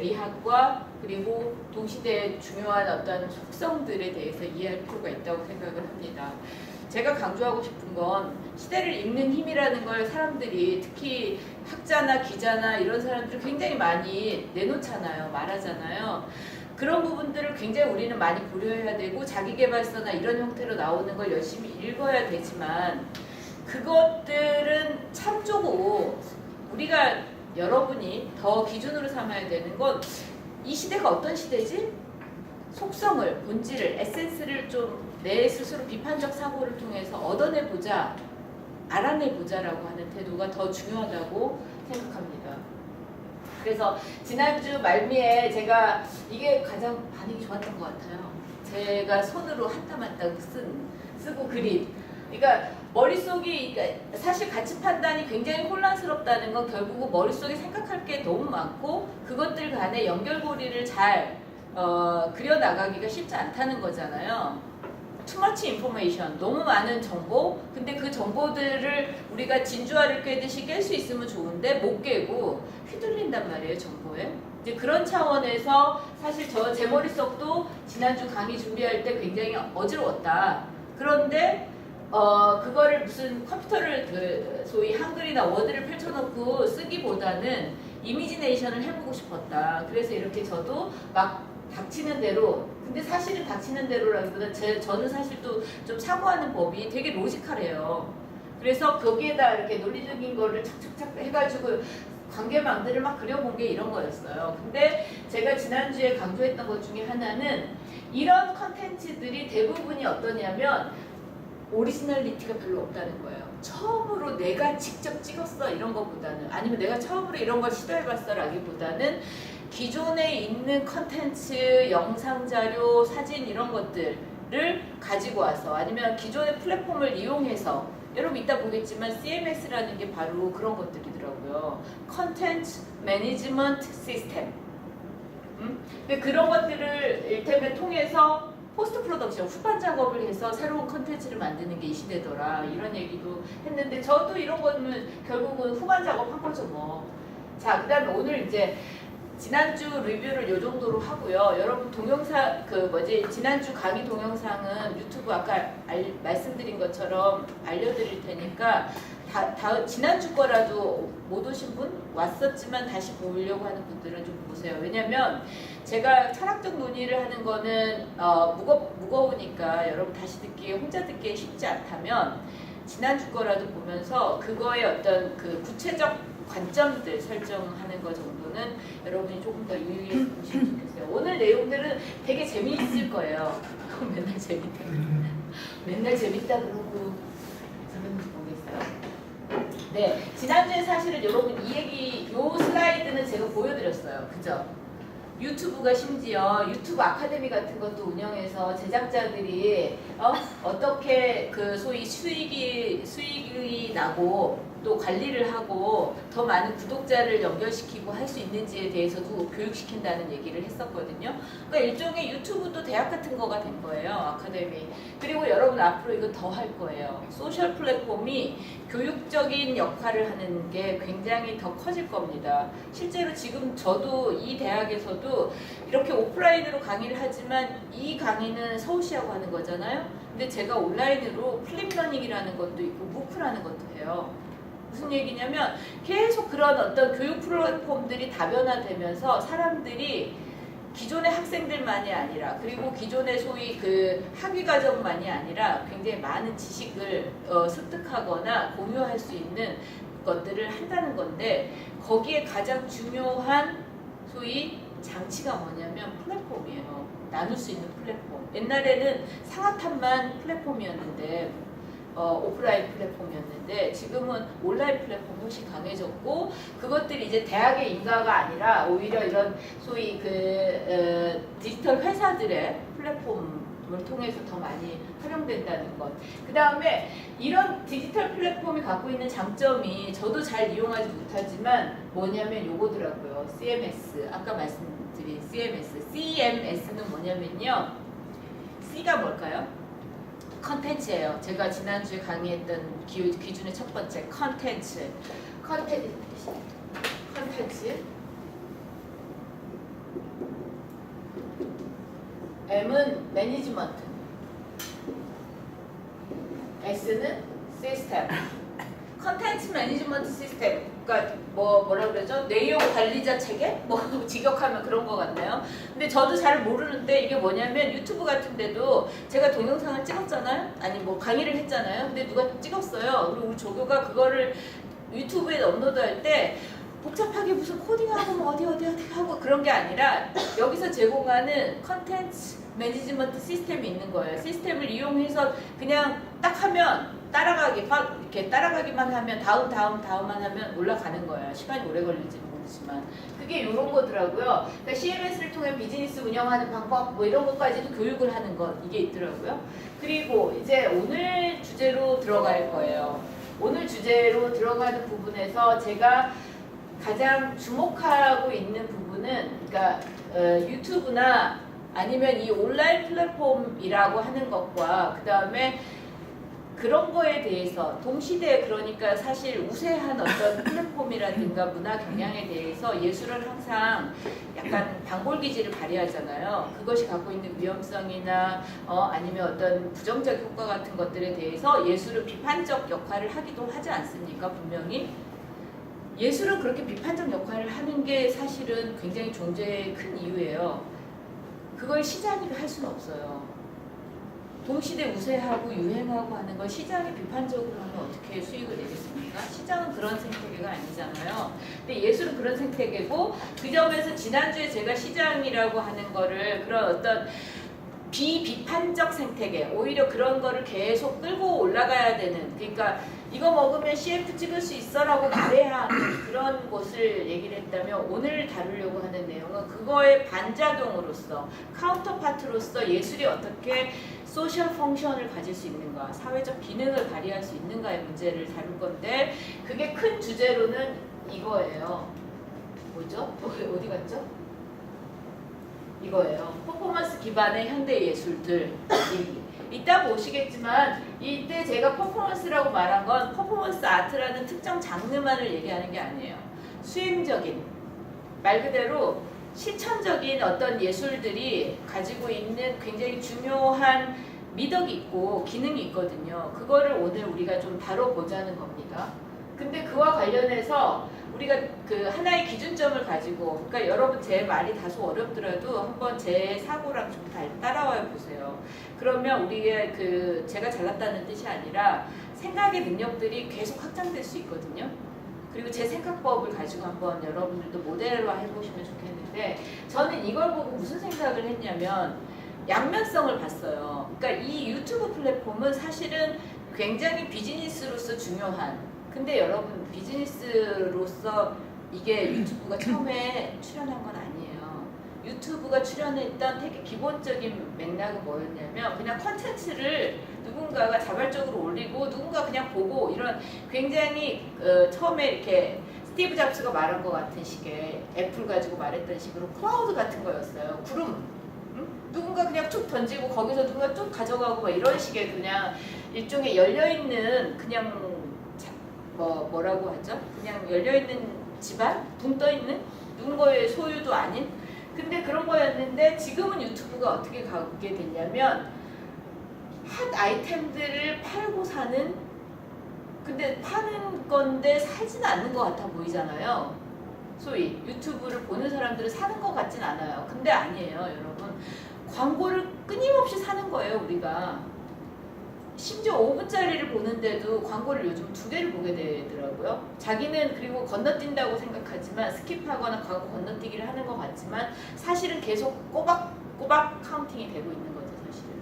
미학과 그리고 동시대의 중요한 어떤 속성들에 대해서 이해할 필요가 있다고 생각을 합니다. 제가 강조하고 싶은 건 시대를 읽는 힘이라는 걸 사람들이 특히 학자나 기자나 이런 사람들 굉장히 많이 내놓잖아요. 말하잖아요. 그런 부분들을 굉장히 우리는 많이 고려해야 되고 자기계발서나 이런 형태로 나오는 걸 열심히 읽어야 되지만 그것들은 참조고 우리가 여러분이 더 기준으로 삼아야 되는 건 이 시대가 어떤 시대지? 속성을, 본질을, 에센스를 좀 내 스스로 비판적 사고를 통해서 얻어내보자, 알아내보자라고 하는 태도가 더 중요하다고 생각합니다. 그래서 지난주 말미에 제가 이게 가장 반응이 좋았던 것 같아요. 제가 손으로 한 땀 한 땀 쓰고 그린. 그러니까 머릿속이 사실 가치 판단이 굉장히 혼란스럽다는 건 결국은 머릿속에 생각할 게 너무 많고 그것들 간의 연결고리를 잘 그려나가기가 쉽지 않다는 거잖아요. Too much information, 너무 많은 정보. 근데 그 정보들을 우리가 진주알을 꿰듯이 깰 수 있으면 좋은데 못 깨고 휘둘린단 말이에요, 정보에. 이제 그런 차원에서 사실 제 머릿속도 지난주 강의 준비할 때 굉장히 어지러웠다. 그런데 그거를 무슨 컴퓨터를 소위 한글이나 워드를 펼쳐놓고 쓰기보다는 이미지네이션을 해보고 싶었다. 그래서 이렇게 저도 막 닥치는 대로, 근데 사실은 닥치는 대로라기보다 저는 사실 또 좀 사고하는 법이 되게 로지컬해요. 그래서 거기에다 이렇게 논리적인 거를 착착착 해가지고 관계망들을 막 그려본 게 이런 거였어요. 근데 제가 지난주에 강조했던 것 중에 하나는 이런 컨텐츠들이 대부분이 어떠냐면 오리지널리티가 별로 없다는 거예요. 처음으로 내가 직접 찍었어 이런 것보다는, 아니면 내가 처음으로 이런 걸 시도해봤어 라기보다는 기존에 있는 컨텐츠, 영상자료, 사진 이런 것들을 가지고 와서, 아니면 기존의 플랫폼을 이용해서, 여러분 이따 보겠지만 CMS라는 게 바로 그런 것들이더라고요. 컨텐츠 매니지먼트 시스템. 그런 것들을 일테면 통해서 포스트 프로덕션, 후반 작업을 해서 새로운 컨텐츠를 만드는 게 이 시대더라 이런 얘기도 했는데, 저도 이런 거는 결국은 후반 작업한 거죠 뭐. 자, 그 다음에 오늘 이제 지난주 리뷰를 요 정도로 하고요. 여러분 동영상 지난주 강의 동영상은 유튜브 아까 말씀드린 것처럼 알려드릴 테니까 지난주 거라도 못 오신 분, 왔었지만 다시 보려고 하는 분들은 좀 보세요. 왜냐면 제가 철학적 논의를 하는 거는 무거우니까 여러분 다시 듣기에, 혼자 듣기에 쉽지 않다면 지난주 거라도 보면서 그거의 어떤 그 구체적 관점들 설정하는 거 정도는 여러분이 조금 더 유의해서 보시면 좋겠어요. 오늘 내용들은 되게 재미있을 거예요. 맨날 재밌다. 맨날 재밌다 그러고 저는 모르겠어요. 네, 지난주에 사실은 여러분 요 슬라이드는 제가 보여드렸어요. 그죠? 유튜브가 심지어 유튜브 아카데미 같은 것도 운영해서 제작자들이 어떻게 그 소위 수익이 나고 또 관리를 하고 더 많은 구독자를 연결시키고 할 수 있는지에 대해서도 교육시킨다는 얘기를 했었거든요. 그러니까 일종의 유튜브도 대학 같은 거가 된 거예요. 아카데미. 그리고 여러분 앞으로 이거 더 할 거예요. 소셜 플랫폼이 교육적인 역할을 하는 게 굉장히 더 커질 겁니다. 실제로 지금 저도 이 대학에서도 이렇게 오프라인으로 강의를 하지만 이 강의는 서울시하고 하는 거잖아요. 근데 제가 온라인으로 플립러닝이라는 것도 있고 무프라는 것도 해요. 무슨 얘기냐면 계속 그런 어떤 교육 플랫폼들이 다변화되면서 사람들이 기존의 학생들만이 아니라, 그리고 기존의 소위 그 학위과정만이 아니라 굉장히 많은 지식을 습득하거나 공유할 수 있는 것들을 한다는 건데, 거기에 가장 중요한 소위 장치가 뭐냐면 플랫폼이에요. 나눌 수 있는 플랫폼. 옛날에는 상하탄만 플랫폼이었는데, 오프라인 플랫폼이었는데 지금은 온라인 플랫폼이 훨씬 강해졌고, 그것들이 이제 대학의 인가가 아니라 오히려 이런 소위 디지털 회사들의 플랫폼을 통해서 더 많이 활용된다는 것. 그 다음에 이런 디지털 플랫폼이 갖고 있는 장점이 저도 잘 이용하지 못하지만 뭐냐면 요거더라고요. CMS. 아까 말씀드린 CMS. CMS는 뭐냐면요. C가 뭘까요? 컨텐츠예요. 제가 지난주에 강의했던 기준의 첫 번째 컨텐츠. M은 매니지먼트, S는 시스템. 컨텐츠 매니지먼트 시스템. 그러니까 뭐라 그러죠? 내용 관리자 체계? 뭐 직역하면 그런 거 같나요? 근데 저도 잘 모르는데 이게 뭐냐면 유튜브 같은 데도 제가 동영상을 찍었잖아요? 아니 뭐 강의를 했잖아요? 근데 누가 찍었어요. 그리고 우리 조교가 그거를 유튜브에 업로드할 때 복잡하게 무슨 코딩하고 뭐 어디 하고 그런 게 아니라 여기서 제공하는 컨텐츠 매니지먼트 시스템이 있는 거예요. 시스템을 이용해서 그냥 딱 하면 이렇게 따라가기만 하면 다음만 하면 올라가는 거예요. 시간이 오래 걸릴지는 모르지만 그게 이런 거더라고요. 그러니까 CMS를 통해 비즈니스 운영하는 방법 뭐 이런 것까지도 교육을 하는 것 이게 있더라고요. 그리고 이제 오늘 주제로 들어갈 거예요. 오늘 주제로 들어가는 부분에서 제가 가장 주목하고 있는 부분은 그러니까 유튜브나 아니면 이 온라인 플랫폼이라고 하는 것과 그 다음에 그런 거에 대해서 동시대에 그러니까 사실 우세한 어떤 플랫폼이라든가 문화 경향에 대해서 예술은 항상 약간 방골 기질을 발휘하잖아요. 그것이 갖고 있는 위험성이나 아니면 어떤 부정적 효과 같은 것들에 대해서 예술은 비판적 역할을 하기도 하지 않습니까? 분명히. 예술은 그렇게 비판적 역할을 하는 게 사실은 굉장히 존재의 큰 이유예요. 그걸 시장이 할 수는 없어요. 동시대 우세하고 유행하고 하는 걸 시장이 비판적으로 하면 어떻게 수익을 내겠습니까? 시장은 그런 생태계가 아니잖아요. 근데 예술은 그런 생태계고 그 점에서 지난주에 제가 시장이라고 하는 거를 그런 어떤 비비판적 생태계 오히려 그런 거를 계속 끌고 올라가야 되는 그러니까 이거 먹으면 CF 찍을 수 있어 라고 말해야 하는 그런 것을 얘기를 했다면 오늘 다루려고 하는 내용은 그거의 반작용으로서 카운터파트로서 예술이 어떻게 소셜 펑션을 가질 수 있는가 사회적 기능을 발휘할 수 있는가의 문제를 다룰 건데 그게 큰 주제로는 이거예요. 뭐죠? 어디 갔죠? 이거예요. 퍼포먼스 기반의 현대 예술들. 이따 보시겠지만 이때 제가 퍼포먼스라고 말한 건 퍼포먼스 아트라는 특정 장르만을 얘기하는 게 아니에요. 수행적인 말 그대로 실천적인 어떤 예술들이 가지고 있는 굉장히 중요한 미덕이 있고 기능이 있거든요. 그거를 오늘 우리가 좀 다뤄보자는 겁니다. 근데 그와 관련해서 우리가 그 하나의 기준점을 가지고 그러니까 여러분 제 말이 다소 어렵더라도 한번 제 사고랑 좀 따라와 보세요. 그러면 우리의 그 제가 잘났다는 뜻이 아니라 생각의 능력들이 계속 확장될 수 있거든요. 그리고 제 생각법을 가지고 한번 여러분들도 모델화 해보시면 좋겠는데 저는 이걸 보고 무슨 생각을 했냐면 양면성을 봤어요. 그러니까 이 유튜브 플랫폼은 사실은 굉장히 비즈니스로서 중요한 근데 여러분 비즈니스로서 이게 유튜브가 처음에 출연한 건 아니에요. 유튜브가 출연했던 되게 기본적인 맥락은 뭐였냐면 그냥 컨텐츠를 누군가가 자발적으로 올리고 누군가 그냥 보고 이런 굉장히 처음에 이렇게 스티브 잡스가 말한 것 같은 식의 애플 가지고 말했던 식으로 클라우드 같은 거였어요. 구름. 누군가 그냥 쭉 던지고 거기서 누군가 쭉 가져가고 막 이런 식의 그냥 일종의 열려있는 그냥 뭐라고 하죠? 그냥 열려있는 집안? 붕 떠있는? 누군가의 소유도 아닌? 근데 그런 거였는데 지금은 유튜브가 어떻게 가게 됐냐면 핫 아이템들을 팔고 사는 근데 파는 건데 사지는 않는 것 같아 보이잖아요. 소위 유튜브를 보는 사람들은 사는 것 같진 않아요. 근데 아니에요 여러분. 광고를 끊임없이 사는 거예요 우리가. 심지어 5분짜리를 보는데도 광고를 요즘 2개를 보게 되더라고요. 자기는 그리고 건너뛴다고 생각하지만 스킵하거나 광고 건너뛰기를 하는 것 같지만 사실은 계속 꼬박 카운팅이 되고 있는 거죠 사실은.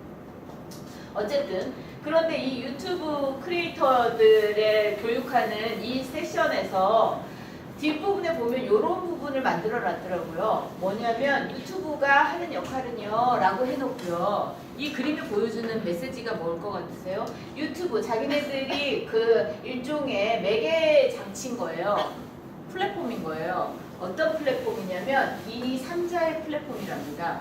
어쨌든 그런데 이 유튜브 크리에이터들의 교육하는 이 세션에서 뒷부분에 보면 이런 부분을 만들어 놨더라고요. 뭐냐면 유튜브가 하는 역할은요 라고 해놓고요. 이 그림이 보여주는 메시지가 뭘 것 같으세요? 유튜브 자기네들이 그 일종의 매개 장치인 거예요. 플랫폼인 거예요. 어떤 플랫폼이냐면 이 3자의 플랫폼이랍니다.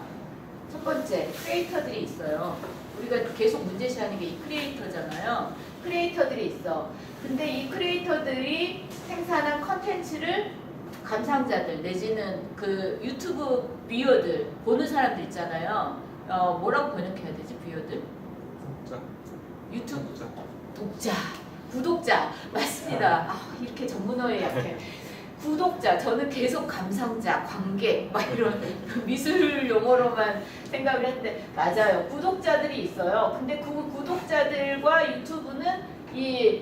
첫 번째 크리에이터들이 있어요. 우리가 계속 문제시하는 게 이 크리에이터잖아요. 크리에이터들이 있어. 근데 이 크리에이터들이 생산한 컨텐츠를 감상자들 내지는 그 유튜브 뷰어들 보는 사람들 있잖아요. 뭐라고 번역해야 되지? 뷰어들? 독자. 유튜브 독자. 독자, 구독자 맞습니다. 이렇게 전문어에 약해. 구독자, 저는 계속 감상자, 관객 막 이런 미술 용어로만 생각을 했는데 맞아요. 구독자들이 있어요. 근데 그 구독자들과 유튜브는 이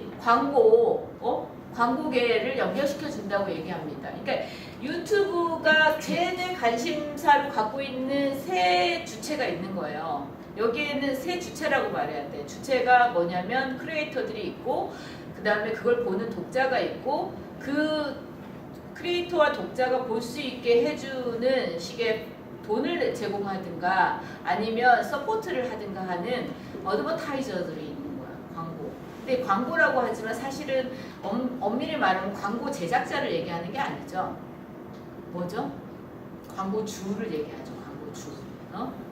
광고계를 연결시켜 준다고 얘기합니다. 그러니까 유튜브가 최대 관심사를 갖고 있는 세 주체가 있는 거예요. 여기에는 세 주체라고 말해야 돼. 주체가 뭐냐면 크리에이터들이 있고 그 다음에 그걸 보는 독자가 있고 그 크리에이터와 독자가 볼 수 있게 해주는 식의 돈을 제공하든가 아니면 서포트를 하든가 하는 어드버타이저들이 있는 거야. 광고. 근데 광고라고 하지만 사실은 엄밀히 말하면 광고 제작자를 얘기하는 게 아니죠. 뭐죠? 광고주를 얘기하죠. 광고주.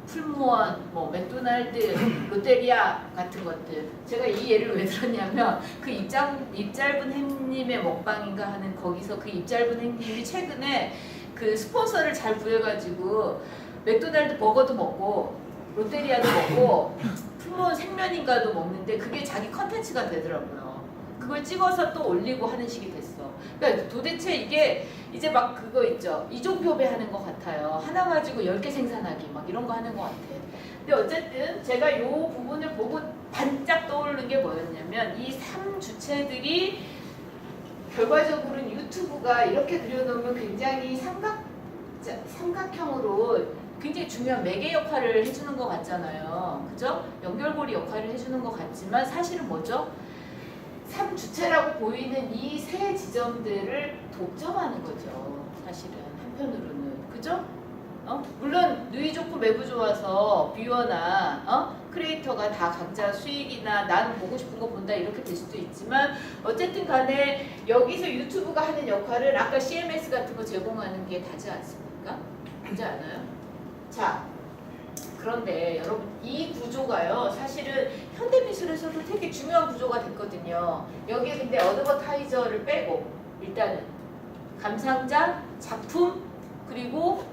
풀무원, 뭐 맥도날드, 롯데리아 같은 것들. 제가 이 예를 왜 들었냐면 그 입 짧은 햄님의 먹방인가 하는 거기서 그 입 짧은 햄님이 최근에 그 스폰서를 잘 구해가지고 맥도날드 버거도 먹고 롯데리아도 먹고 풀무원 생면인가도 먹는데 그게 자기 컨텐츠가 되더라고요. 그걸 찍어서 또 올리고 하는 식이 됐어. 그러니까 도대체 이게 이제 막 그거 있죠. 이종표배 하는 것 같아요. 하나 가지고 10개 생산하기 막 이런 거 하는 것 같아. 근데 어쨌든 제가 이 부분을 보고 반짝 떠오르는 게 뭐였냐면 이 3주체들이 결과적으로는 유튜브가 이렇게 그려놓으면 굉장히 삼각형으로 굉장히 중요한 매개 역할을 해주는 것 같잖아요. 그죠? 연결고리 역할을 해주는 것 같지만 사실은 뭐죠? 3주체라고 보이는 이 세 지점들을 독점하는 거죠. 사실은 한편으로는. 그죠? 물론 누이 좋고 매부 좋아서 뷰어나 크리에이터가 다 각자 수익이나 나는 보고 싶은 거 본다 이렇게 될 수도 있지만 어쨌든 간에 여기서 유튜브가 하는 역할을 아까 CMS 같은 거 제공하는 게 다지 않습니까? 그렇지 않아요? 자, 그런데 여러분 이 구조가요 사실은 현대미술에서도 되게 중요한 구조가 됐거든요. 여기에 근데 어드버타이저를 빼고 일단은 감상자, 작품, 그리고